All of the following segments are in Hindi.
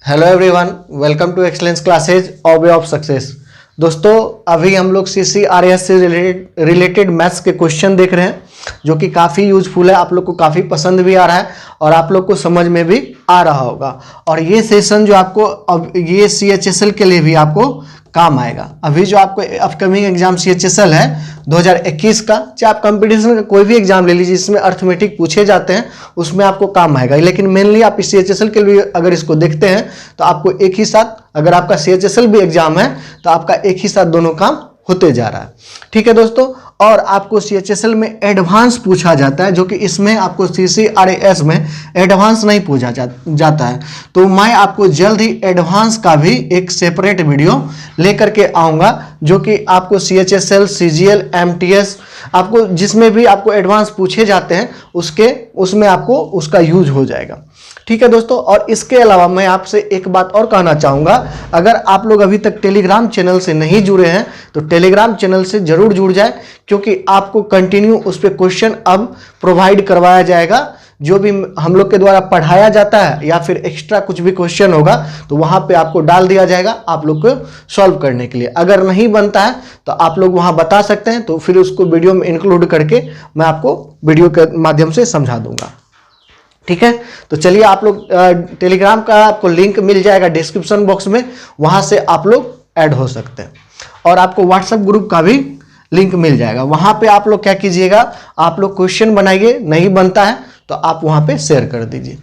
Hello everyone, welcome to excellence classes और वे ऑफ सक्सेस। दोस्तों, अभी हम लोग CCRS से रिलेटेड मैथ्स के क्वेश्चन देख रहे हैं जो कि काफ़ी यूजफुल है, आप लोग को काफ़ी पसंद भी आ रहा है और आप लोग को समझ में भी आ रहा होगा। और ये सेशन जो आपको अब ये CHSL के लिए भी आपको काम आएगा। अभी जो आपको अपकमिंग एग्जाम CHSL है 2021 का, चाहे आप कंपटीशन का कोई भी एग्जाम ले लीजिए जिसमें अर्थमेटिक पूछे जाते हैं, उसमें आपको काम आएगा। लेकिन मेनली आप इस CHSL के लिए अगर इसको देखते हैं तो आपको एक ही साथ, अगर आपका CHSL भी एग्जाम है तो आपका एक ही साथ दोनों काम होते जा रहा है। ठीक है दोस्तों, और आपको CHSL में एडवांस पूछा जाता है, जो कि इसमें आपको CCRS में एडवांस नहीं पूछा जाता है। तो मैं आपको जल्द ही एडवांस का भी एक सेपरेट वीडियो लेकर के आऊँगा, जो कि आपको CHSL, CGL, MTS, आपको जिसमें भी आपको एडवांस पूछे जाते हैं उसमें आपको उसका यूज हो जाएगा। ठीक है दोस्तों, और इसके अलावा मैं आपसे एक बात और कहना चाहूँगा, अगर आप लोग अभी तक टेलीग्राम चैनल से नहीं जुड़े हैं तो टेलीग्राम चैनल से जरूर जुड़ जाए, क्योंकि आपको कंटिन्यू उस पर क्वेश्चन अब प्रोवाइड करवाया जाएगा। जो भी हम लोग के द्वारा पढ़ाया जाता है या फिर एक्स्ट्रा कुछ भी क्वेश्चन होगा तो वहाँ पे आपको डाल दिया जाएगा आप लोग को सॉल्व करने के लिए। अगर नहीं बनता है तो आप लोग वहाँ बता सकते हैं, तो फिर उसको वीडियो में इंक्लूड करके मैं आपको वीडियो के माध्यम से समझा दूंगा। ठीक है, तो चलिए आप लोग टेलीग्राम का आपको लिंक मिल जाएगा डिस्क्रिप्शन बॉक्स में, वहां से आप लोग ऐड हो सकते हैं। और आपको व्हाट्सएप ग्रुप का भी लिंक मिल जाएगा। वहां पे आप लोग क्या कीजिएगा, आप लोग क्वेश्चन बनाइए, नहीं बनता है तो आप वहां पे शेयर कर दीजिए।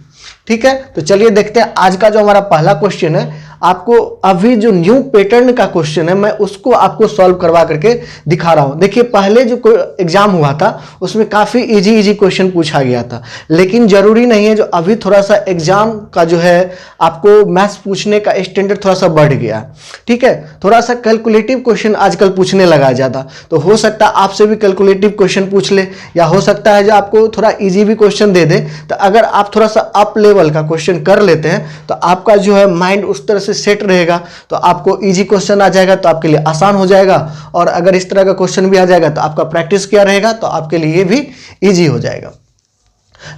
ठीक है, तो चलिए देखते हैं आज का जो हमारा पहला क्वेश्चन है। आपको अभी जो न्यू पैटर्न का क्वेश्चन है मैं उसको आपको सॉल्व करवा करके दिखा रहा हूं। देखिए, पहले जो एग्जाम हुआ था उसमें काफी इजी क्वेश्चन पूछा गया था, लेकिन जरूरी नहीं है। जो अभी थोड़ा सा एग्जाम का जो है आपको मैथ्स पूछने का स्टैंडर्ड थोड़ा सा बढ़ गया। ठीक है, थोड़ा सा कैलकुलेटिव क्वेश्चन आजकल पूछने लगा ज्यादा, तो हो सकता है आपसे भी कैलकुलेटिव क्वेश्चन पूछ ले, या हो सकता है जो आपको थोड़ा इजी भी क्वेश्चन दे दे। तो अगर आप थोड़ा सा अप लेवल का क्वेश्चन कर लेते हैं तो आपका जो है माइंड उस तरह से सेट रहेगा, तो आपको इजी क्वेश्चन आ जाएगा तो आपके लिए आसान हो जाएगा। और अगर इस तरह का क्वेश्चन भी आ जाएगा तो आपका प्रैक्टिस किया रहेगा तो आपके लिए भी इजी हो जाएगा।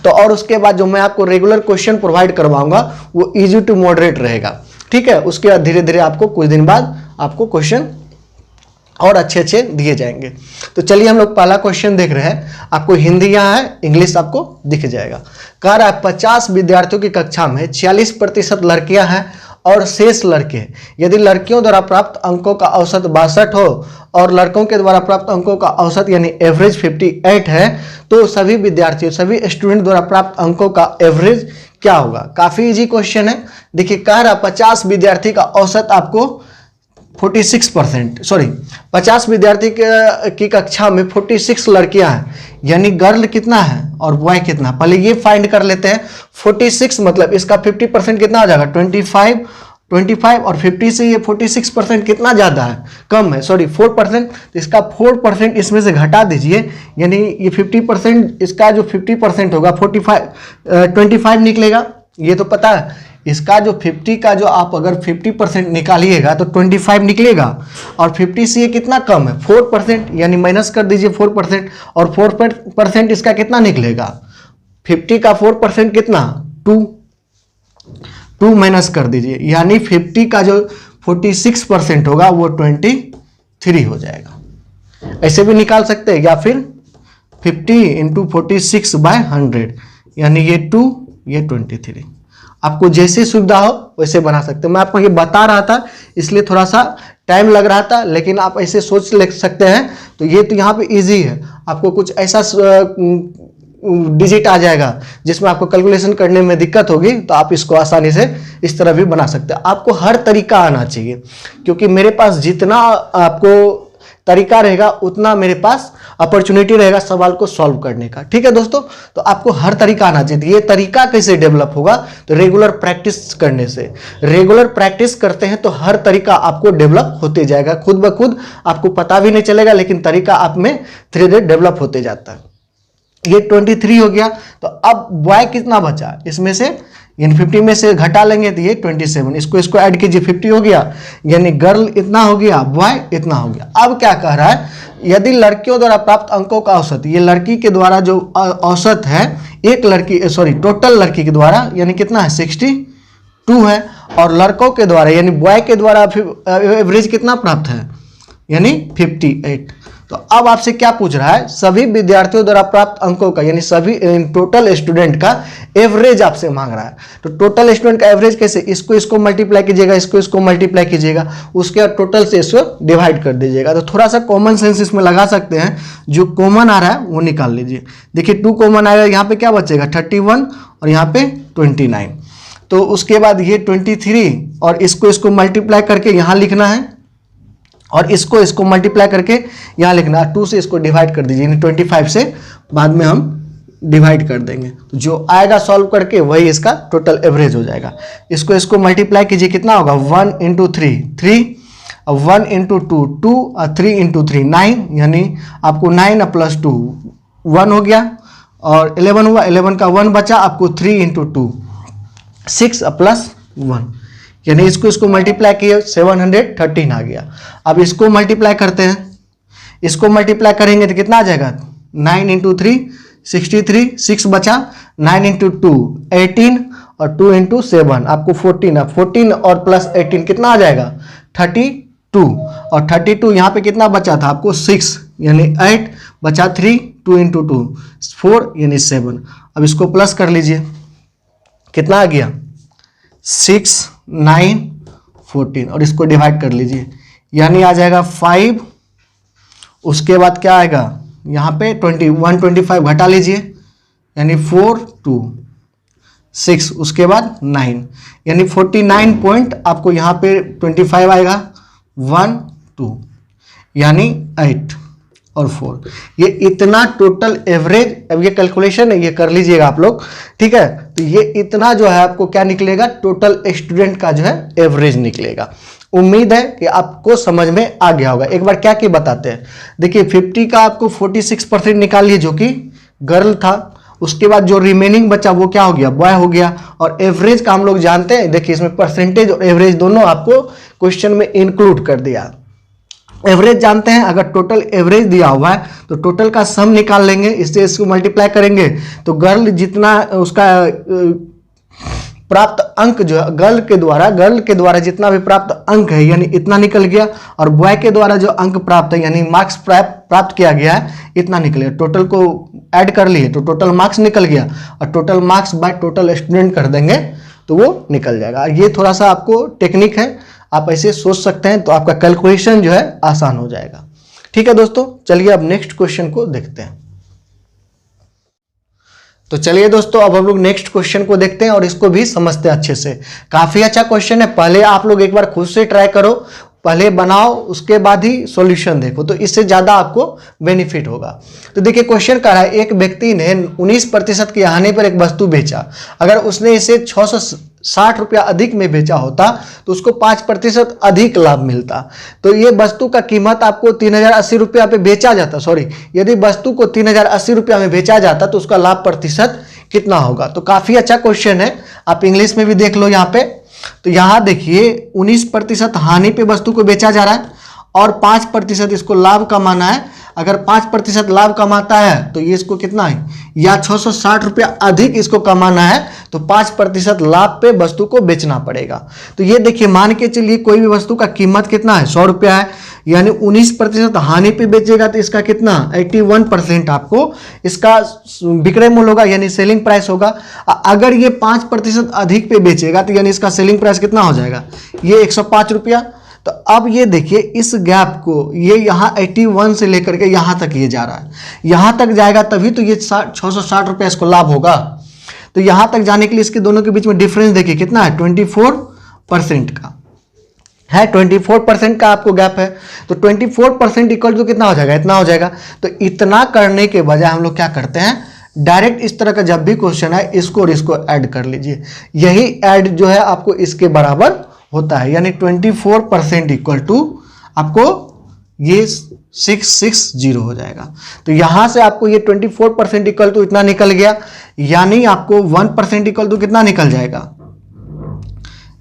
तो और उसके बाद जो मैं आपको रेगुलर क्वेश्चन प्रोवाइड करवाऊंगा वो इजी टू मॉडरेट रहेगा। ठीक है, उसके बाद धीरे धीरे आपको कुछ दिन बाद आपको क्वेश्चन और अच्छे दिए जाएंगे। तो चलिए हम लोग पहला क्वेश्चन देख रहे हैं। आपको हिंदी यहाँ है, इंग्लिश आपको दिख जाएगा। कह रहा है 50 विद्यार्थियों की कक्षा में 46% लड़कियां हैं और शेष लड़के हैं। यदि लड़कियों द्वारा प्राप्त अंकों का औसत 62 हो और लड़कों के द्वारा प्राप्त अंकों का औसत यानी एवरेज 58 है, तो सभी विद्यार्थियों, सभी स्टूडेंट द्वारा प्राप्त अंकों का एवरेज क्या होगा। काफी इजी क्वेश्चन है। देखिए, कह रहा 50 विद्यार्थी का औसत आपको 50 विद्यार्थी की कक्षा में 46 लड़कियां हैं, यानी गर्ल कितना है और बॉय कितना। पहले ये फाइंड कर लेते हैं। 46 मतलब इसका 50% कितना हो जाएगा, 25 और 50 से ये 46% कितना ज्यादा है, कम है, 4%। तो इसका 4% इसमें से घटा दीजिए, यानी ये 50%, इसका जो 50% होगा 25 निकलेगा। ये तो पता है। इसका जो 50 का जो आप अगर 50% निकालिएगा तो 25 निकलेगा, और 50 से ये कितना कम है, 4%, यानी माइनस कर दीजिए 4%, और 4% इसका कितना निकलेगा, 50 का 4% कितना, 2 माइनस कर दीजिए, यानी 50 का जो 46% होगा वो 23 हो जाएगा। ऐसे भी निकाल सकते हैं, या फिर 50 × 46/100, यानी ये 2, ये 23। आपको जैसे सुविधा हो वैसे बना सकते हैं। मैं आपको ये बता रहा था इसलिए थोड़ा सा टाइम लग रहा था, लेकिन आप ऐसे सोच ले सकते हैं। तो ये तो यहाँ पे इजी है। आपको कुछ ऐसा डिजिट आ जाएगा जिसमें आपको कैलकुलेशन करने में दिक्कत होगी, तो आप इसको आसानी से इस तरह भी बना सकते हैं। आपको हर तरीका आना चाहिए, क्योंकि मेरे पास जितना आपको तरीका रहेगा उतना मेरे पास अपॉर्चुनिटी रहेगा सवाल को सॉल्व करने का। ठीक है दोस्तों, तो आपको हर तरीका आना चाहिए। ये तरीका कैसे डेवलप होगा, तो रेगुलर प्रैक्टिस करने से। रेगुलर प्रैक्टिस करते हैं तो हर तरीका आपको डेवलप होते जाएगा, खुद ब खुद आपको पता भी नहीं चलेगा, लेकिन तरीका आप में धीरे धीरे डेवलप होते जाता है। ये 23 हो गया। तो अब बॉय कितना बचा, इसमें से यानी 50 में से घटा लेंगे तो ये 27, इसको ऐड कीजिए, 50 हो गया, यानी गर्ल इतना हो गया, बॉय इतना हो गया। अब क्या कह रहा है, यदि लड़कियों द्वारा प्राप्त अंकों का औसत, ये लड़की के द्वारा जो औसत है, एक लड़की टोटल लड़की के द्वारा, यानी कितना है 62 2 है और लड़कों के द्वारा यानी बॉय के द्वारा एवरेज कितना प्राप्त है, यानी 58। तो अब आपसे क्या पूछ रहा है, सभी विद्यार्थियों द्वारा प्राप्त अंकों का यानी सभी टोटल स्टूडेंट का एवरेज आपसे मांग रहा है। तो टोटल स्टूडेंट का एवरेज कैसे, इसको मल्टीप्लाई कीजिएगा, इसको मल्टीप्लाई कीजिएगा, उसके बाद टोटल से इसको डिवाइड कर दीजिएगा। तो थोड़ा सा कॉमन सेंस इसमें लगा सकते हैं, जो कॉमन आ रहा है वो निकाल लीजिए। देखिए 2 कॉमन आएगा, यहाँ पे क्या बचेगा 31 और यहाँ पे 29। तो उसके बाद ये 23 और इसको मल्टीप्लाई करके यहाँ लिखना है और इसको मल्टीप्लाई करके यहाँ लिखना है। 2 से इसको डिवाइड कर दीजिए, यानी 25 से बाद में हम डिवाइड कर देंगे। तो जो आएगा सॉल्व करके वही इसका टोटल एवरेज हो जाएगा। इसको मल्टीप्लाई कीजिए, कितना होगा 1 × 3 3, 1 × 2 2 और 3 × 3 9, यानी आपको 9 + 2 1 हो गया और 11 हुआ, 11 का 1 बचा, आपको 3 × 2 6 + 1, यानी इसको मल्टीप्लाई किए 713 आ गया। अब इसको मल्टीप्लाई करते हैं, इसको मल्टीप्लाई करेंगे तो कितना आ जाएगा 9 × 3 63, 6 बचा, 9 × 2 18 और 2 × 7 आपको 14, अब 14 और प्लस 18 कितना आ जाएगा 32 और 32 यहाँ पे कितना बचा था आपको 6, यानी 8 बचा 3, 2 × 2 4 यानी 7। अब इसको प्लस कर लीजिए, कितना आ गया 6 9 14 और इसको डिवाइड कर लीजिए, यानी आ जाएगा 5। उसके बाद क्या आएगा यहाँ पे 125 घटा लीजिए, यानी 4 2 6, उसके बाद 9, यानी 49 पॉइंट आपको यहाँ पे 25 आएगा 1 2, यानी 8 और 4। ये इतना टोटल एवरेज, अब ये कैलकुलेशन है ये कर लीजिएगा आप लोग, ठीक है। तो ये इतना जो है आपको क्या निकलेगा, टोटल स्टूडेंट का जो है एवरेज निकलेगा। उम्मीद है कि आपको समझ में आ गया होगा। एक बार क्या क्या बताते हैं, देखिए 50 का आपको 46% निकालिए जो कि गर्ल था, उसके बाद जो रिमेनिंग बचा वो क्या हो गया, बॉय हो गया। और एवरेज का हम लोग जानते हैं, देखिए इसमें परसेंटेज और एवरेज दोनों आपको क्वेश्चन में इंक्लूड कर दिया। एवरेज जानते हैं, अगर टोटल एवरेज दिया हुआ है तो टोटल का सम निकाल लेंगे, इससे इसको मल्टीप्लाई करेंगे तो गर्ल जितना उसका प्राप्त अंक जो है गर्ल के द्वारा जितना भी प्राप्त अंक है यानी इतना निकल गया, और बॉय के द्वारा जो अंक प्राप्त है यानी मार्क्स प्राप्त किया गया है इतना निकलेगा। टोटल को ऐड कर लिए तो टोटल मार्क्स निकल गया, और total marks by total student कर देंगे तो वो निकल जाएगा। ये थोड़ा सा आपको टेक्निक है, आप ऐसे सोच सकते हैं तो आपका कैलकुलेशन जो है आसान हो जाएगा। ठीक है दोस्तों, चलिए अब नेक्स्ट क्वेश्चन को देखते हैं। तो चलिए दोस्तों अब हम लोग नेक्स्ट क्वेश्चन को देखते हैं और इसको भी समझते हैं अच्छे से। काफी अच्छा क्वेश्चन है, पहले आप लोग एक बार खुद से ट्राई करो, पहले बनाओ उसके बाद ही सॉल्यूशन देखो, तो इससे ज्यादा आपको बेनिफिट होगा। तो देखिए क्वेश्चन कह रहा है, एक व्यक्ति ने 19% की हानि पर एक वस्तु बेचा, अगर उसने इसे 660 रुपया अधिक में बेचा होता तो उसको 5% अधिक लाभ मिलता। तो ये वस्तु का कीमत आपको 3080 रुपया पे बेचा जाता, सॉरी यदि वस्तु को 3080 रुपया में बेचा जाता तो उसका लाभ प्रतिशत कितना होगा। तो काफी अच्छा क्वेश्चन है, आप इंग्लिश में भी देख लो यहाँ पे। तो यहां देखिए 19% हानि पे वस्तु को बेचा जा रहा है और 5% इसको लाभ कमाना है। अगर 5% लाभ कमाता है तो ये इसको कितना है, या 660 रुपया अधिक इसको कमाना है तो 5% लाभ पे वस्तु को बेचना पड़ेगा। तो ये देखिए मान के चलिए कोई भी वस्तु का कीमत कितना है 100 रुपया है, यानी 19% हानि पे बेचेगा तो इसका कितना 81% आपको इसका विक्रय मूल्य होगा यानी सेलिंग प्राइस होगा। अगर ये 5% अधिक पे बेचेगा तो यानी इसका सेलिंग प्राइस कितना हो जाएगा, ये 105 रुपया। तो अब ये देखिए इस गैप को ये यहाँ 81 से लेकर के यहाँ तक ये जा रहा है, यहाँ तक जाएगा तभी तो ये 660 रुपया इसको लाभ होगा। तो यहाँ तक जाने के लिए इसके दोनों के बीच में डिफरेंस देखिए कितना है 24% का है, 24% का आपको गैप है। तो 24% इक्वल टू कितना हो जाएगा, इतना हो जाएगा। तो इतना करने के बजाय हम लोग क्या करते हैं, डायरेक्ट इस तरह का जब भी क्वेश्चन है इसको और इसको ऐड कर लीजिए, यही ऐड जो है आपको इसके बराबर होता है, यानी 24% इक्वल टू आपको ये 660 हो जाएगा। तो यहां से आपको ये 24% इक्वल टू इतना निकल गया, यानी आपको 1% इक्वल टू कितना निकल जाएगा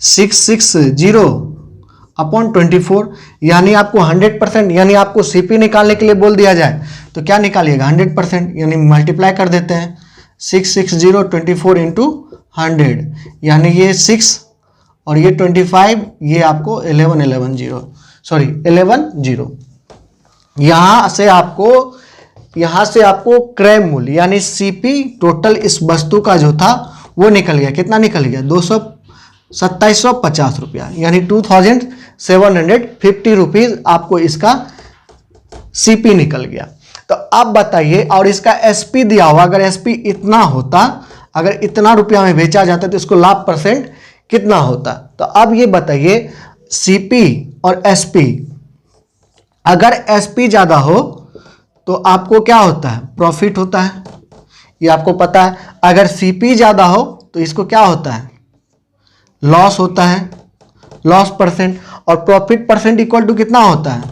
660 अपॉन 24, यानी आपको 100%, यानी आपको सीपी निकालने के लिए बोल दिया जाए तो क्या निकालिएगा 100%, यानी मल्टीप्लाई कर देते हैं 660 24 × 100, यानी ये 6 और ये 25, ये आपको 11 0 यहाँ से आपको क्रय मूल्य यानी सीपी टोटल इस वस्तु का जो था वो निकल गया। कितना निकल गया? 2750 रुपया, यानी 2750 रुपीज आपको इसका सीपी निकल गया। तो अब बताइए, और इसका एसपी दिया हुआ, अगर एसपी इतना होता, अगर इतना रुपया में बेचा जाता तो इसको लाभ परसेंट कितना होता? तो अब ये बताइए, सीपी और एसपी, अगर एसपी ज्यादा हो तो आपको क्या होता है? प्रॉफिट होता है, ये आपको पता है। अगर सीपी ज्यादा हो तो इसको क्या होता है? लॉस होता है, लॉस परसेंट। और प्रॉफिट परसेंट इक्वल टू कितना होता है?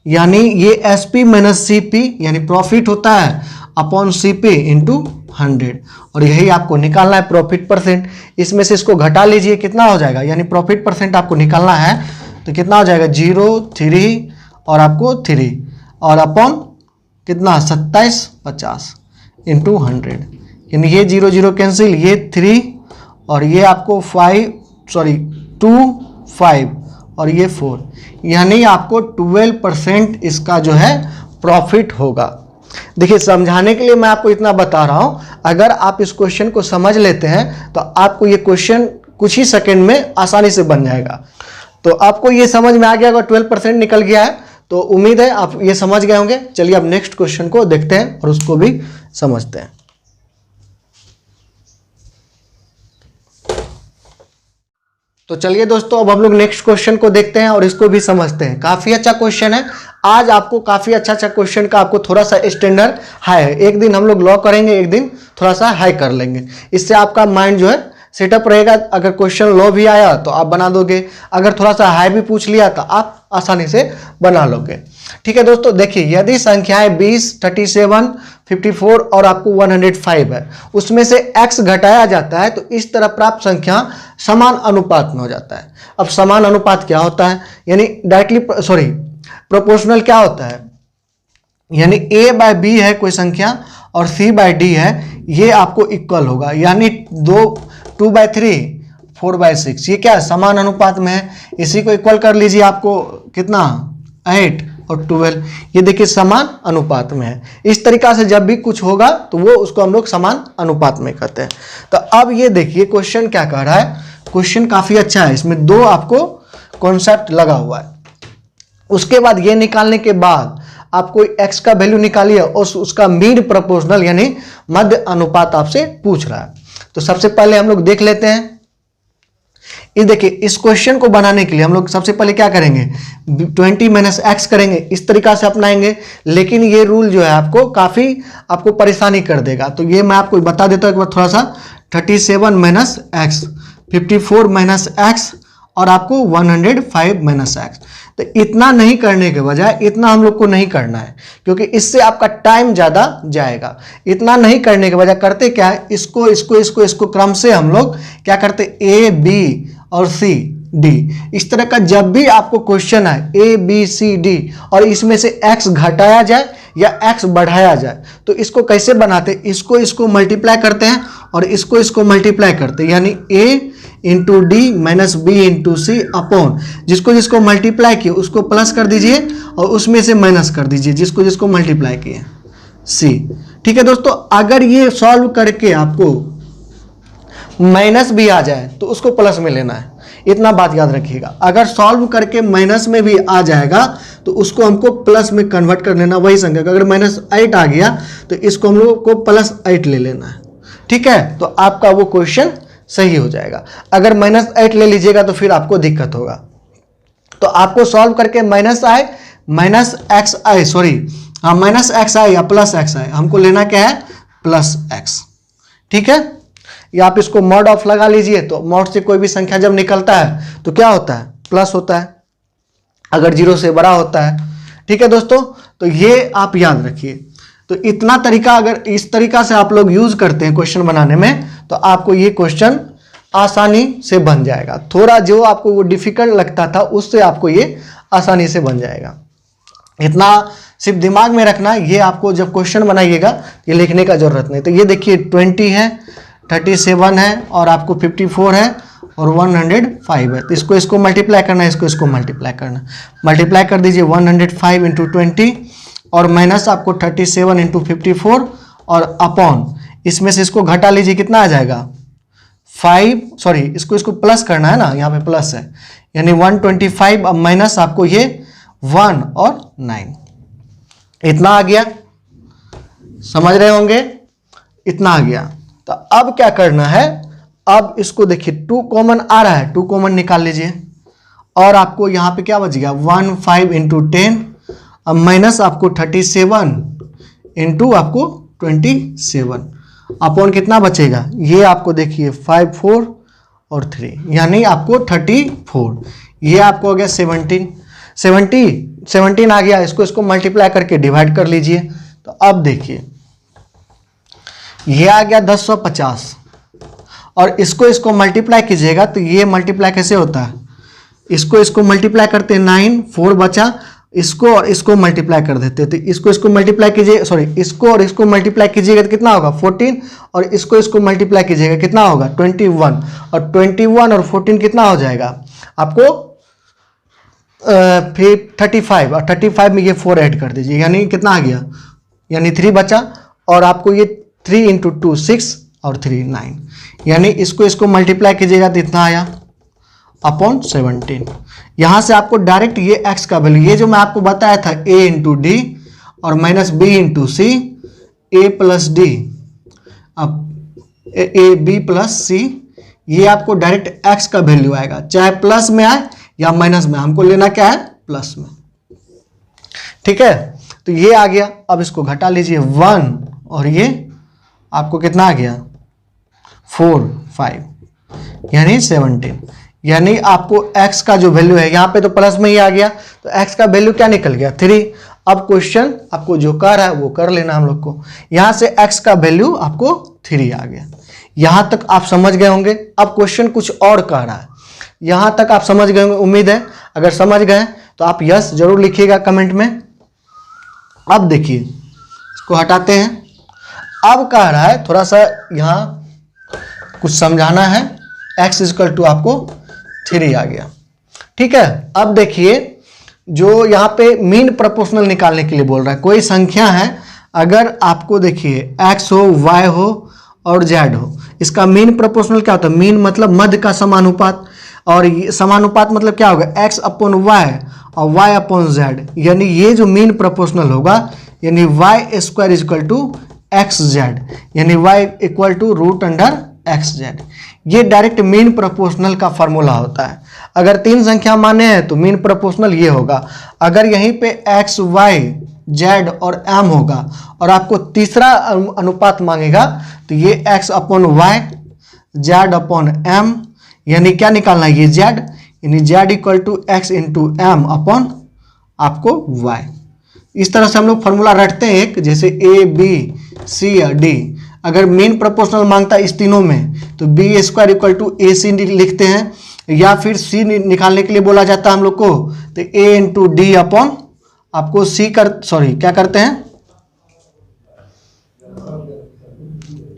यानी ये एसपी माइनस सीपी, यानी प्रॉफिट होता है अपॉन सीपी इंटू 100, और यही आपको निकालना है प्रॉफिट परसेंट। इसमें से इसको घटा लीजिए, कितना हो जाएगा? यानी प्रॉफिट परसेंट आपको निकालना है तो कितना हो जाएगा? 0 3 और आपको 3 और अपॉन कितना? 2750 इंटू 100, यानी ये 0 0 कैंसिल, ये 3 और ये आपको 2 5 और ये 4, यानी आपको 12% इसका जो है प्रॉफिट होगा। देखिए, समझाने के लिए मैं आपको इतना बता रहा हूं, अगर आप इस क्वेश्चन को समझ लेते हैं तो आपको ये क्वेश्चन कुछ ही सेकंड में आसानी से बन जाएगा। तो आपको ये समझ में आ गया, अगर 12% निकल गया है तो उम्मीद है आप ये समझ गए होंगे। चलिए अब नेक्स्ट क्वेश्चन को देखते हैं और उसको भी समझते हैं। तो चलिए दोस्तों, अब हम लोग नेक्स्ट क्वेश्चन को देखते हैं और इसको भी समझते हैं। काफी अच्छा क्वेश्चन है, आज आपको काफी अच्छा क्वेश्चन का आपको थोड़ा सा स्टैंडर्ड हाई है। एक दिन हम लोग लॉ करेंगे, एक दिन थोड़ा सा हाई कर लेंगे, इससे आपका माइंड जो है सेटअप रहेगा। अगर क्वेश्चन लो भी आया तो आप बना दोगे, अगर थोड़ा सा हाई भी पूछ लिया तो आप आसानी से बना लोगे। ठीक है दोस्तों, देखिए, यदि संख्याएं 20, 37, 54 और आपको 105 है, उसमें से x घटाया जाता है तो इस तरह प्राप्त संख्या समान अनुपात में हो जाता है। अब समान अनुपात क्या होता है? यानी प्रोपोर्शनल क्या होता है? यानी a बाय b है कोई संख्या और c बाय d है, ये आपको इक्वल होगा, यानी 2/3 4/6, ये क्या है? समान अनुपात में है। इसी को इक्वल कर लीजिए, आपको कितना? 8 और 12, ये देखिए समान अनुपात में है। इस तरीका से जब भी कुछ होगा तो वो उसको हम लोग समान अनुपात में कहते हैं। तो अब ये देखिए क्वेश्चन क्या कह रहा है। क्वेश्चन काफी अच्छा है, इसमें दो आपको कॉन्सेप्ट लगा हुआ है। उसके बाद ये निकालने के बाद आपको x का वैल्यू निकालिए और उसका मीड प्रोपोर्शनल यानी मध्य अनुपात आपसे पूछ रहा है। तो सबसे पहले हम लोग देख लेते हैं। ये देखिए, इस क्वेश्चन को बनाने के लिए हम लोग सबसे पहले क्या करेंगे? 20 माइनस एक्स करेंगे, इस तरीका से अपनाएंगे। लेकिन ये रूल जो है काफी आपको परेशानी कर देगा, तो ये मैं आपको बता देता हूं एक बार थोड़ा सा। 37 माइनस एक्स, 54 माइनस एक्स और आपको 105 माइनस एक्स। तो इतना नहीं करने के बजाय इतना हम लोग को नहीं करना है, क्योंकि इससे आपका टाइम ज्यादा जाएगा। इतना नहीं करने के बजाय करते क्या है, इसको क्रम से हम लोग क्या करते? ए बी और सी डी, इस तरह का जब भी आपको क्वेश्चन है ए बी सी डी और इसमें से x घटाया जाए या x बढ़ाया जाए तो इसको कैसे बनाते? इसको मल्टीप्लाई करते हैं और इसको मल्टीप्लाई करते हैं, यानी a into D minus B into C upon जिसको मल्टीप्लाई किए उसको प्लस कर दीजिए और उसमें से माइनस कर दीजिए जिसको मल्टीप्लाई किए सी। ठीक है दोस्तों, अगर ये सॉल्व करके आपको माइनस भी आ जाए तो उसको प्लस में लेना है, इतना बात याद रखिएगा। अगर सॉल्व करके माइनस में भी आ जाएगा तो उसको हमको प्लस में कन्वर्ट कर लेना, वही संख्या। अगर -8 आ गया तो इसको हम लोग को +8 ले लेना है। ठीक है, तो आपका वो क्वेश्चन सही हो जाएगा। अगर -8 ले लीजिएगा तो फिर आपको दिक्कत होगा। तो आपको सॉल्व करके माइनस x आई या +x आई, हमको लेना क्या है? +x। ठीक है, या आप इसको मॉड ऑफ लगा लीजिए, तो मॉड से कोई भी संख्या जब निकलता है तो क्या होता है? प्लस होता है, अगर 0 से बड़ा होता है। ठीक है दोस्तों, तो ये आप याद रखिए। तो इतना तरीका, अगर इस तरीका से आप लोग यूज करते हैं क्वेश्चन बनाने में तो आपको ये क्वेश्चन आसानी से बन जाएगा। थोड़ा जो आपको वो डिफिकल्ट लगता था उससे आपको ये आसानी से बन जाएगा। इतना सिर्फ दिमाग में रखना, ये आपको जब क्वेश्चन बनाइएगा ये लिखने का जरूरत नहीं। तो ये देखिए 20 है, 37 है और आपको 54 है और 105 है, तो इसको मल्टीप्लाई करना है, इसको मल्टीप्लाई करना। मल्टीप्लाई कर दीजिए 105 इंटू 20 और माइनस आपको 37 इंटू 54 और अपॉन इसमें से इसको घटा लीजिए, कितना आ जाएगा 5, सॉरी इसको प्लस करना है ना, यहाँ पे प्लस है, यानी 125 अब माइनस आपको ये 1 और 9, इतना आ गया, समझ रहे होंगे, इतना आ गया। तो अब क्या करना है, अब इसको देखिए 2 कॉमन आ रहा है, 2 कॉमन निकाल लीजिए और आपको यहाँ पे क्या बच गया 15 इंटू 10 अब माइनस आपको 37 इंटू आपको 27 अपॉन कितना बचेगा, ये आपको देखिए 5 4 और 3 यानी आपको 34, ये आपको हो गया 17 आ गया। इसको मल्टीप्लाई करके डिवाइड कर लीजिए, तो अब देखिए ये आ गया 1050 और इसको मल्टीप्लाई कीजिएगा तो ये मल्टीप्लाई कैसे होता है, इसको मल्टीप्लाई करते हैं 9 4 बचा, इसको और इसको मल्टीप्लाई कर देते हैं, तो इसको मल्टीप्लाई कीजिए, सॉरी इसको और इसको मल्टीप्लाई कीजिएगा तो कितना होगा 14 और इसको मल्टीप्लाई कीजिएगा कितना होगा 21 और 21 और 14 कितना हो जाएगा आपको 35 और 35 में ये 4 ऐड कर दीजिए, यानी कितना आ गया, यानी 3 बचा और आपको ये 3 इंटू 2 6 और 3 9, यानी इसको मल्टीप्लाई कीजिएगा तो इतना आया अपॉन 17। यहां से आपको डायरेक्ट ये x का वैल्यू, ये जो मैं आपको बताया था a इंटू डी और माइनस b इंटू सी ए प्लस डी अब ए बी प्लस सी, ये आपको डायरेक्ट x का वैल्यू आएगा, चाहे प्लस में आए या माइनस में, हमको लेना क्या है प्लस में, ठीक है। तो ये आ गया, अब इसको घटा लीजिए 1 और ये आपको कितना आ गया 4 5 यानी 17, यानी आपको x का जो वैल्यू है, यहाँ पे तो प्लस में ही आ गया, तो x का वैल्यू क्या निकल गया 3। अब क्वेश्चन आपको जो कर रहा है वो कर लेना हम लोग को, यहाँ से x का वैल्यू आपको 3 आ गया। यहाँ तक आप समझ गए होंगे। अब क्वेश्चन कुछ और कह रहा है, यहाँ तक आप समझ गए होंगे उम्मीद है, अगर समझ गए तो आप यस जरूर लिखिएगा कमेंट में। अब देखिए इसको हटाते हैं, अब कह रहा है थोड़ा सा यहाँ कुछ समझाना है, x इक्वल टू आपको 3 आ गया, ठीक है। अब देखिए जो यहाँ पे मीन प्रोपोर्शनल निकालने के लिए बोल रहा है, कोई संख्या है, अगर आपको देखिए x हो y हो और z हो, इसका मीन प्रोपोर्शनल क्या होता है, मीन मतलब मध्य का समानुपात, और समानुपात मतलब क्या होगा x अपॉन y और y अपॉन z, यानी ये जो मीन प्रोपोर्शनल होगा यानी y square equal to X Z, यानी y equal to root under X Z, ये डायरेक्ट मीन प्रोपोर्शनल का फॉर्मूला होता है। अगर 3 संख्या माने हैं तो मीन प्रोपोर्शनल ये होगा, अगर यहीं पे x y z और m होगा और आपको तीसरा अनुपात मांगेगा तो ये x upon y z upon m, यानी क्या निकालना है ये z, यानी z equal to x into m upon आपको y। इस तरह से हम लोग फॉर्मूला रटते हैं एक, जैसे a b c या d, अगर मीन प्रोपोर्शनल मांगता है इस तीनों में तो B square equal to A सी लिखते हैं, या फिर सी निकालने के लिए बोला जाता है हम लोग को तो ए इंटू डी अपॉन आपको सी क्या करते हैं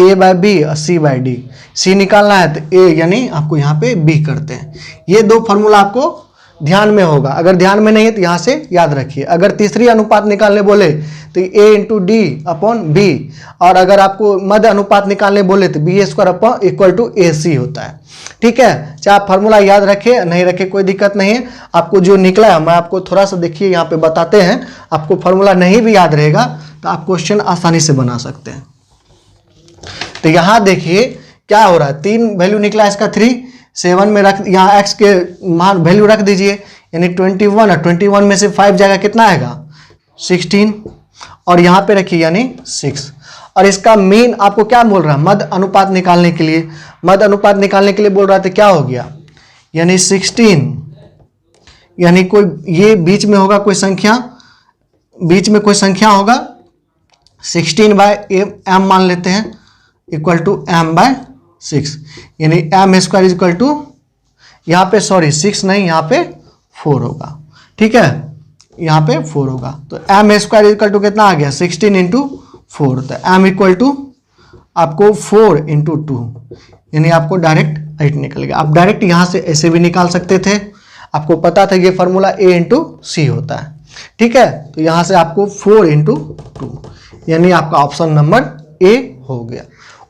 ए बाय बी और सी बाय डी, सी निकालना है तो ए यानी आपको यहाँ पे बी करते हैं। ये 2 फॉर्मूला आपको ध्यान में होगा, अगर ध्यान में नहीं है तो यहाँ से याद रखिए। अगर तीसरी अनुपात निकालने बोले तो A into D upon B, और अगर आपको मध्य अनुपात निकालने बोले तो B square upon equal to A C होता है, ठीक है। चाहे आप फॉर्मूला याद रखे नहीं रखे कोई दिक्कत नहीं है, आपको जो निकला है मैं आपको थोड़ा सा देखिए यहाँ पे बताते हैं, आपको फॉर्मूला नहीं भी याद रहेगा तो आप क्वेश्चन आसानी से बना सकते हैं। तो यहाँ देखिए क्या हो रहा है, 3 वैल्यू निकला इसका 3 7 में रख, यहाँ x के मान वैल्यू रख दीजिए, यानी 21 और 21 में से 5 जाएगा कितना आएगा 16, और यहाँ पे रखिए यानी 6, और इसका मीन आपको क्या बोल रहा है मध्य अनुपात निकालने के लिए, मध्य अनुपात निकालने के लिए बोल रहा था, क्या हो गया यानी 16, यानी कोई ये बीच में होगा कोई संख्या, बीच में कोई संख्या होगा 16 बाय एम मान लेते हैं इक्वल टू एम बाय 6, यानी एम स्क्वायर इक्वल टू यहाँ पे 6 नहीं यहाँ पे 4 होगा, ठीक है, यहाँ पे 4 होगा, तो एम स्क्वायर इक्वल टू कितना आ गया 16 इंटू 4, तो एम इक्वल टू आपको 4 इंटू 2, यानी आपको डायरेक्ट 8 निकल गया। आप डायरेक्ट यहाँ से ऐसे भी निकाल सकते थे, आपको पता था ये फार्मूला a इंटू सी होता है, ठीक है। तो यहाँ से आपको 4 इंटू 2 यानी आपका ऑप्शन नंबर ए हो गया।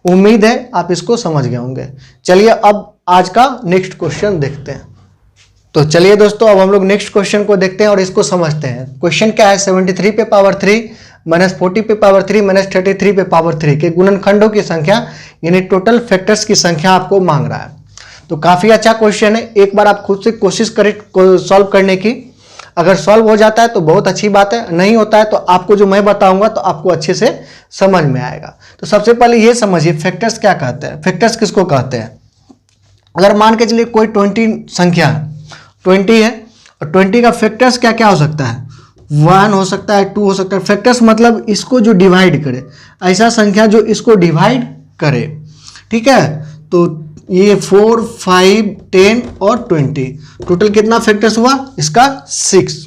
उम्मीद है आप इसको समझ गए होंगे। चलिए अब आज का नेक्स्ट क्वेश्चन देखते हैं। तो चलिए दोस्तों अब हम लोग नेक्स्ट क्वेश्चन को देखते हैं और इसको समझते हैं। क्वेश्चन क्या है, 73 पे पावर 3 माइनस 40 पे पावर 3 माइनस 33 पे पावर 3 के गुणनखंडों की संख्या यानी टोटल फैक्टर्स की संख्या आपको मांग रहा है। तो काफी अच्छा क्वेश्चन है, एक बार आप खुद से कोशिश करें सॉल्व करने की। अगर सॉल्व हो जाता है तो बहुत अच्छी बात है, नहीं होता है तो आपको जो मैं बताऊंगा तो आपको अच्छे से समझ में आएगा। तो सबसे पहले ये समझिए फैक्टर्स क्या कहते हैं। फैक्टर्स किसको कहते हैं? अगर मान के चलिए कोई 20 संख्या है, 20 है और 20 का फैक्टर्स क्या क्या हो सकता है, 1 हो सकता है, 2 हो सकता है। फैक्टर्स मतलब इसको जो डिवाइड करे, ऐसा संख्या जो इसको डिवाइड करे, ठीक है। तो ये 4, 5, 10 और 20 टोटल कितना फैक्टर्स हुआ इसका 6।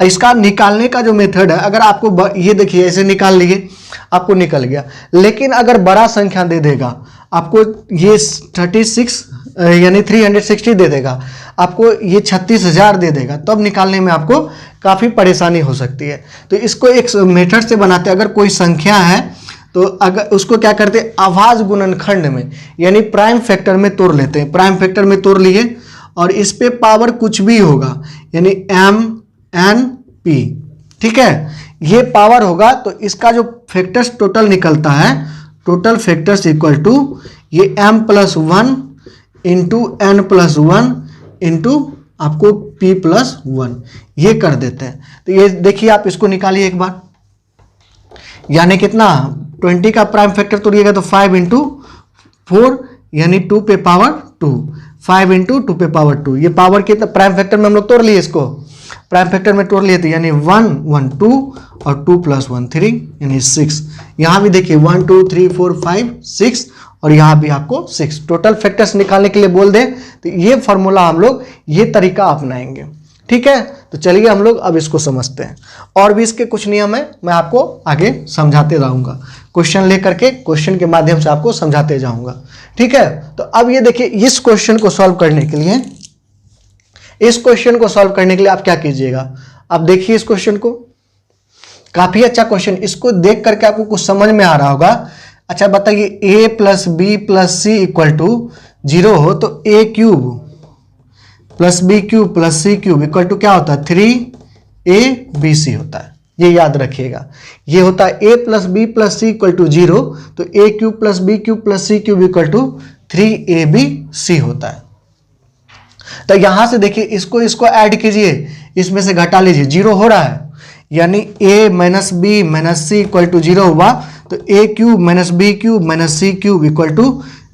इसका निकालने का जो मेथड है, अगर आपको ये देखिए ऐसे निकाल लिए आपको निकल गया, लेकिन अगर बड़ा संख्या दे देगा आपको ये 36 यानी 360 दे देगा, आपको ये 36,000 दे देगा, तब निकालने में आपको काफ़ी परेशानी हो सकती है। तो इसको एक मेथड से बनाते हैं। अगर कोई संख्या है तो अगर उसको क्या करते हैं, आभाज्य गुणनखंड में यानी प्राइम फैक्टर में तोड़ लेते हैं। प्राइम फैक्टर में तोड़ लिए और इस पे पावर कुछ भी होगा यानी m/n/p, ठीक है, ये पावर होगा तो इसका जो फैक्टर्स टोटल निकलता है, टोटल फैक्टर्स इक्वल टू ये m+1 इंटू n+1 इंटू आपको p+1 ये कर देते हैं। तो ये देखिए आप इसको निकालिए एक बार, यानी कितना 20 का प्राइम फैक्टर तोड़िएगा तो 5 इंटू 4 यानी 2 पे पावर 2, 5 इंटू 2 पे पावर 2। ये पावर कितना प्राइम फैक्टर में हम लोग तोड़ लिए, इसको प्राइम फैक्टर में तोड़ लिए थे यानी 1 1 2 और 2 + 1 3 यानी 6। यहाँ भी देखिए 1 2 3 4 5 6 और यहाँ भी आपको 6। टोटल फैक्टर्स निकालने के लिए बोल दें तो ये फॉर्मूला हम लोग ये तरीका अपनाएंगे, ठीक है। तो चलिए हम लोग अब इसको समझते हैं। और भी इसके कुछ नियम है, मैं आपको आगे समझाते रहूँगा, क्वेश्चन लेकर के क्वेश्चन के माध्यम से आपको समझाते जाऊँगा, ठीक है। तो अब ये देखिए इस क्वेश्चन को सॉल्व करने के लिए, इस क्वेश्चन को सॉल्व करने के लिए आप क्या कीजिएगा, आप देखिए इस क्वेश्चन को, काफी अच्छा क्वेश्चन, इसको देख करके आपको कुछ समझ में आ रहा होगा। अच्छा बताइए a + b + c = 0 हो तो a³ + b³ + c³ = क्या होता है 3abc होता है, ये याद रखिएगा। ये होता है a + b + c = 0 तो a³ + b³ + c³ = 3abc होता है। तो यहां से देखिए इसको ऐड कीजिए, इसमें से घटा लीजिए, 0 हो रहा है यानी a - b - c = 0 हुआ तो a³ - b³ - c³ =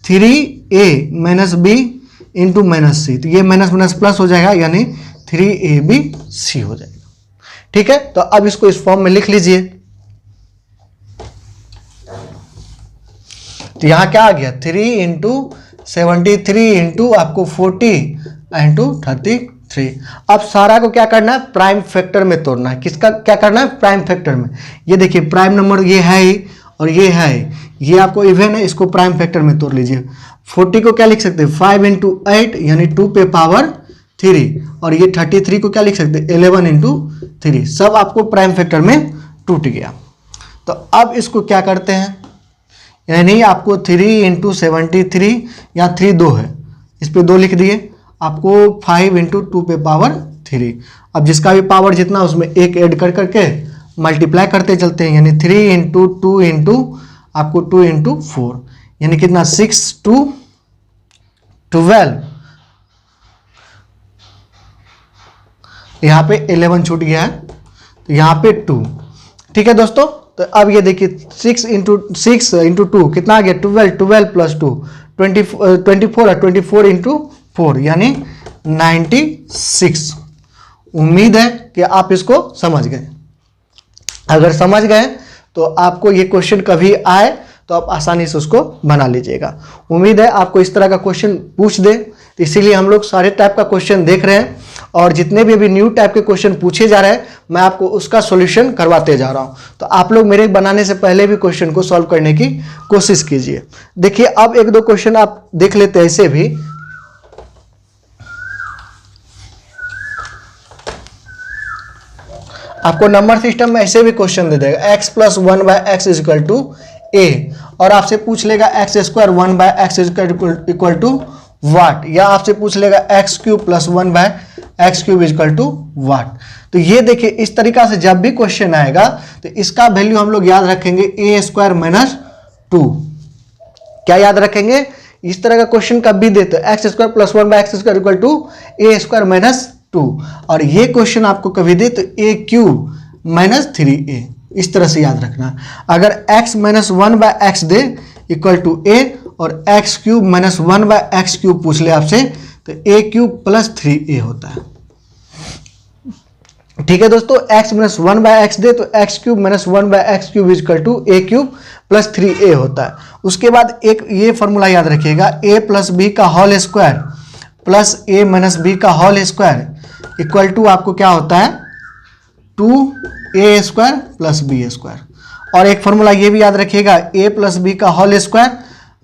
3a - b × -c। तो ये माइनस प्लस हो जाएगा यानी 3abc हो जाएगा, ठीक है। तो अब इसको इस फॉर्म में लिख लीजिए। तो यहां क्या आ गया 3 × 73 × आपको 40 × 33। अब सारा को क्या करना है, प्राइम फैक्टर में तोड़ना है। किसका क्या करना है, प्राइम फैक्टर में। ये देखिए प्राइम नंबर ये है ही और ये है, ये आपको इवन है, इसको प्राइम फैक्टर में तोड़ लीजिए। 40 को क्या लिख सकते हैं 5 × 8 यानी 2 पे पावर 3 और ये 33 को क्या लिख सकते हैं 11 × 3। सब आपको प्राइम फैक्टर में टूट गया। तो अब इसको क्या करते हैं, यानी आपको 3 × 73 यहाँ 3 2 है, इस पे 2 लिख दिए, आपको 5 × 2 पे पावर 3। अब जिसका भी पावर जितना उसमें एक ऐड कर करके मल्टीप्लाई करते चलते हैं यानी 3 × 2 × आपको 2 × 4 यानी कितना 6 2 12, यहाँ पे 11 छूट गया है तो यहाँ पे 2, ठीक है दोस्तों। तो अब ये देखिए 6 × 2 कितना आ गया 12, 12 + 2 24 है, 24 × 4 यानी 96। उम्मीद है कि आप इसको समझ गए। अगर समझ गए तो आपको ये क्वेश्चन कभी आए तो आप आसानी से उसको बना लीजिएगा। उम्मीद है आपको इस तरह का क्वेश्चन पूछ दे तो इसीलिए हम लोग सारे टाइप का क्वेश्चन देख रहे हैं, और जितने भी अभी न्यू टाइप के क्वेश्चन पूछे जा रहे हैं मैं आपको उसका सॉल्यूशन करवाते जा रहा हूं। तो आप लोग मेरे बनाने से पहले भी क्वेश्चन को सॉल्व करने की कोशिश कीजिए। देखिए अब एक दो क्वेश्चन आप देख लेते हैं ऐसे भी। आपको नंबर सिस्टम में ऐसे भी क्वेश्चन दे देगा x plus 1/x is equal to a, और आपसे पूछ लेगा x square 1/x is equal to what, या आपसे पूछ लेगा x cube plus 1/x cube is equal to what. तो ये देखिए इस तरीका से जब भी क्वेश्चन आएगा तो इसका वैल्यू हम लोग याद रखेंगे a स्क्वायर माइनस 2। क्या याद रखेंगे? इस तरह का क्वेश्चन कब भी देते हैं x square plus 1/x square equal to a square minus 2, और ये क्वेश्चन आपको कभी दे तो a क्यूब माइनस 3a, इस तरह से याद रखना। अगर x माइनस 1/x दे इक्वल टू a, और x cube minus 1/x cube पूछ ले आपसे तो a क्यूब प्लस 3a होता है। ठीक है दोस्तों, x माइनस 1/x दे तो x cube minus 1/x cube is equal to a cube plus 3a होता है। उसके बाद एक ये फॉर्मूला याद रखिएगा, a प्लस बी का whole square plus a minus b का होल स्क्वायर इक्वल टू आपको क्या होता है 2a square plus b square. और एक फॉर्मूला ये भी याद रखिएगा, a प्लस बी का whole square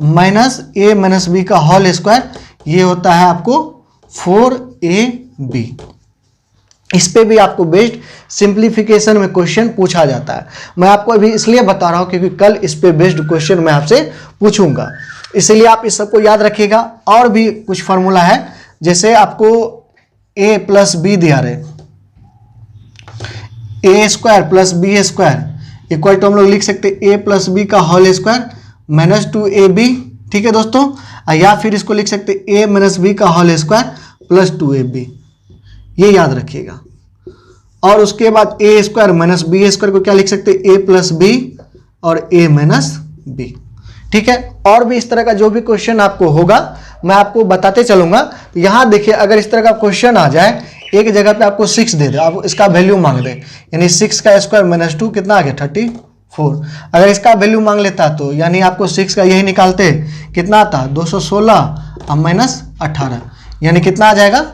minus a minus b का होल स्क्वायर, ये होता है आपको 4ab। इस पे भी आपको बेस्ड सिंप्लीफिकेशन में क्वेश्चन पूछा जाता है। मैं आपको अभी इसलिए बता रहा हूं क्योंकि कल इस पे बेस्ड क्वेश्चन मैं आपसे पूछूंगा, इसलिए आप इस सबको याद रखिएगा। और भी कुछ फॉर्मूला है, जैसे आपको a प्लस बी दिया रहे, a square plus b square equal to हम लोग लिख सकते a प्लस बी का होल स्क्वायर माइनस 2ab। ठीक है दोस्तों, या फिर इसको लिख सकते a माइनस बी का होल स्क्वायर प्लस 2ab, ये याद रखिएगा। और उसके बाद a square minus b square को क्या लिख सकते a प्लस बी और a माइनस बी। ठीक है, और भी इस तरह का जो भी क्वेश्चन आपको होगा मैं आपको बताते चलूंगा। तो यहां देखिए अगर इस तरह का क्वेश्चन आ जाए, एक जगह पे आपको 6 दे दे, आप इसका वैल्यू मांग दे, यानी 6 का स्क्वायर माइनस 2 कितना आ गया 34। अगर इसका वैल्यू मांग लेता तो यानी आपको 6 का यही निकालते कितना आता 216 और माइनस 18, यानी कितना आ जाएगा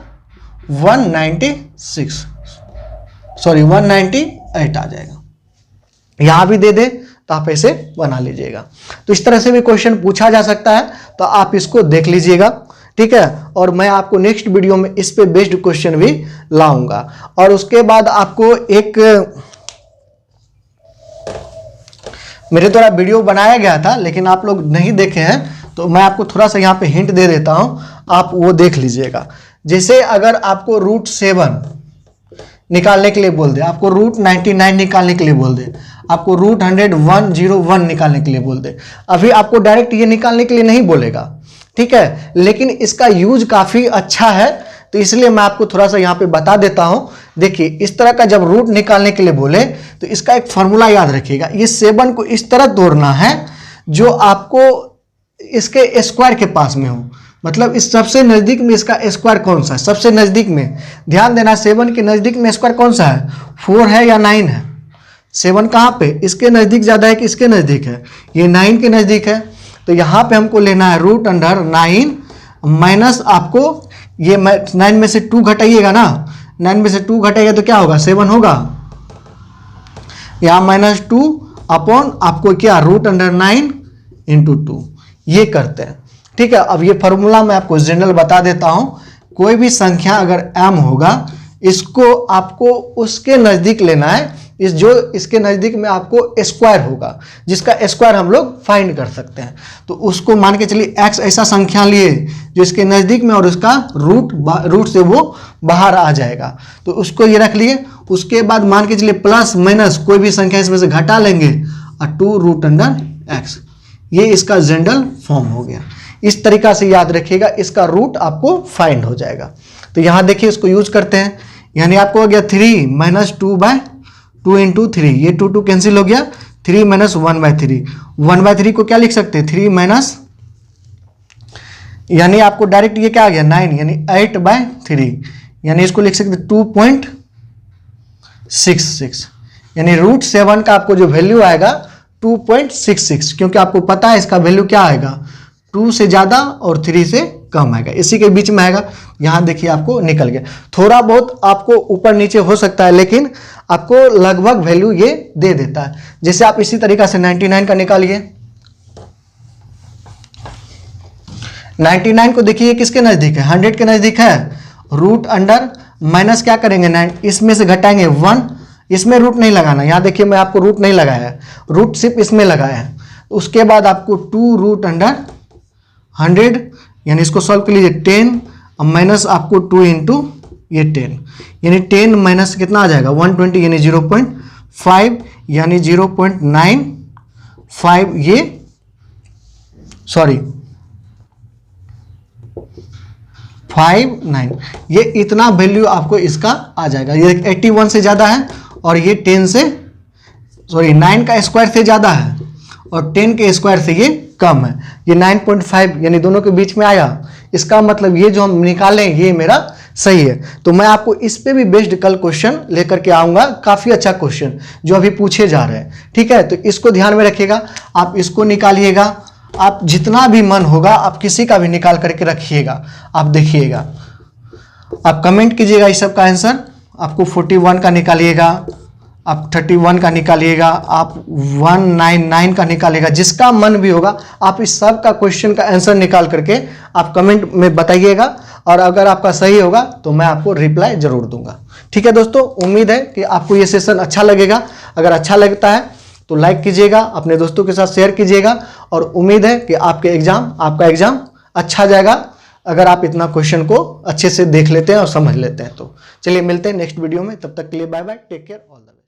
196, सॉरी 198 आ जाएगा। यहां भी दे दे तो आप ऐसे बना लीजिएगा। तो इस तरह से भी क्वेश्चन पूछा जा सकता है, तो आप इसको देख लीजिएगा। ठीक है, और मैं आपको नेक्स्ट वीडियो में इस पे बेस्ड क्वेश्चन भी लाऊंगा। और उसके बाद आपको एक मेरे द्वारा वीडियो बनाया गया था लेकिन आप लोग नहीं देखे हैं, तो मैं आपको थोड़ा सा यहाँ पे हिंट दे देता हूं, आप वो देख लीजिएगा। जैसे अगर आपको रूट 7 निकालने के लिए बोल दे, आपको रूट 99 निकालने के लिए बोल दे, आपको रूट 101 निकालने के लिए बोल दे, अभी आपको डायरेक्ट ये निकालने के लिए नहीं बोलेगा। ठीक है, लेकिन इसका यूज काफी अच्छा है, तो इसलिए मैं आपको थोड़ा सा यहाँ पे बता देता हूं। देखिए इस तरह का जब रूट निकालने के लिए बोले तो इसका एक फॉर्मूला याद रखिएगा, ये 7 को इस तरह तोड़ना है जो आपको इसके स्क्वायर के पास में हो, मतलब इस सबसे नजदीक में इसका स्क्वायर कौन सा है, सबसे नजदीक में ध्यान देना, 7 के नजदीक में स्क्वायर कौन सा है, 4 है या 9 है। 7 कहाँ पे, इसके नजदीक ज्यादा है कि इसके नजदीक है, ये 9 के नजदीक है। तो यहाँ पे हमको लेना है रूट अंडर 9 माइनस, आपको ये 9 में से 2 घटाइएगा ना, 9 में से 2 घटाइएगा तो क्या होगा 7 होगा, यहाँ माइनस 2 अपॉन आपको क्या रूट अंडर 9 इंटू 2, ये करते हैं। ठीक है, अब ये फॉर्मूला मैं आपको जनरल बता देता हूं, कोई भी संख्या अगर m होगा इसको आपको उसके नजदीक लेना है, इस जो इसके नजदीक में आपको स्क्वायर होगा, जिसका स्क्वायर हम लोग फाइंड कर सकते हैं। तो उसको मान के चलिए x ऐसा संख्या लिए जो इसके नजदीक में और उसका रूट से वो बाहर आ जाएगा, तो उसको ये रख लिए। उसके बाद मान के चलिए प्लस माइनस कोई भी संख्या इसमें से घटा लेंगे और 2 रूट अंडर x, ये इसका जनरल फॉर्म हो गया। इस तरीका से याद रखिएगा, इसका रूट आपको फाइंड हो जाएगा। तो यहां देखिए इसको यूज करते हैं, यानी आपको हो गया 3 माइनस 2/2 इंटू 3, ये 2 कैंसिल हो गया, 3 माइनस 1/3, 1/3 को क्या लिख सकते हैं 3 माइनस, यानी आपको डायरेक्ट ये क्या आ गया 9, यानी 8/3, यानी इसको लिख सकते 2.66, यानी रूट 7 का आपको जो वैल्यू आएगा 2.66, क्योंकि आपको पता है इसका वैल्यू क्या आएगा 2 से ज्यादा और 3 से कम आएगा, इसी के बीच में आएगा। यहाँ देखिए आपको निकल गया, थोड़ा बहुत आपको ऊपर नीचे हो सकता है लेकिन आपको लगभग वैल्यू ये दे देता है। जैसे आप इसी तरीका से 99 का निकालिए, 99 को देखिए किसके नजदीक है, 100 के नजदीक है। रूट अंडर माइनस क्या करेंगे 9, इसमें से घटाएंगे 1, इसमें रूट नहीं लगाना, यहाँ देखिए मैं आपको रूट नहीं लगाया है, रूट सिर्फ इसमें लगाया है। उसके बाद आपको 2 रूट अंडर 100 यानी इसको सॉल्व कर लीजिए 10 और माइनस आपको 2 इंटू ये 10 यानी 10 माइनस कितना आ जाएगा 120 यानी 0.5 यानी 0.95 ये सॉरी 59 ये इतना वैल्यू आपको इसका आ जाएगा। ये 81 से ज़्यादा है और ये 10 से सॉरी 9 का स्क्वायर से ज़्यादा है और 10 के स्क्वायर से ये कम है। ये 9.5 यानी दोनों के बीच में आया, इसका मतलब ये जो हम निकालें ये मेरा सही है। तो मैं आपको इस पे भी बेस्ड कल क्वेश्चन लेकर के आऊँगा, काफ़ी अच्छा क्वेश्चन जो अभी पूछे जा रहे हैं, ठीक है। तो इसको ध्यान में रखिएगा, आप इसको निकालिएगा, आप जितना भी मन होगा आप किसी का भी निकाल करके रखिएगा, आप देखिएगा, आप कमेंट कीजिएगा इस सब का आंसर। आपको 41 का निकालिएगा, आप 31 का निकालिएगा, आप 199 का निकालिएगा, जिसका मन भी होगा आप इस सब का क्वेश्चन का आंसर निकाल करके आप कमेंट में बताइएगा और अगर आपका सही होगा तो मैं आपको रिप्लाई जरूर दूंगा, ठीक है दोस्तों। उम्मीद है कि आपको ये सेशन अच्छा लगेगा, अगर अच्छा लगता है तो लाइक कीजिएगा, अपने दोस्तों के साथ शेयर कीजिएगा और उम्मीद है कि आपका एग्जाम अच्छा जाएगा अगर आप इतना क्वेश्चन को अच्छे से देख लेते हैं और समझ लेते हैं। तो चलिए मिलते हैं नेक्स्ट वीडियो में, तब तक के लिए bye bye, take care, all the best.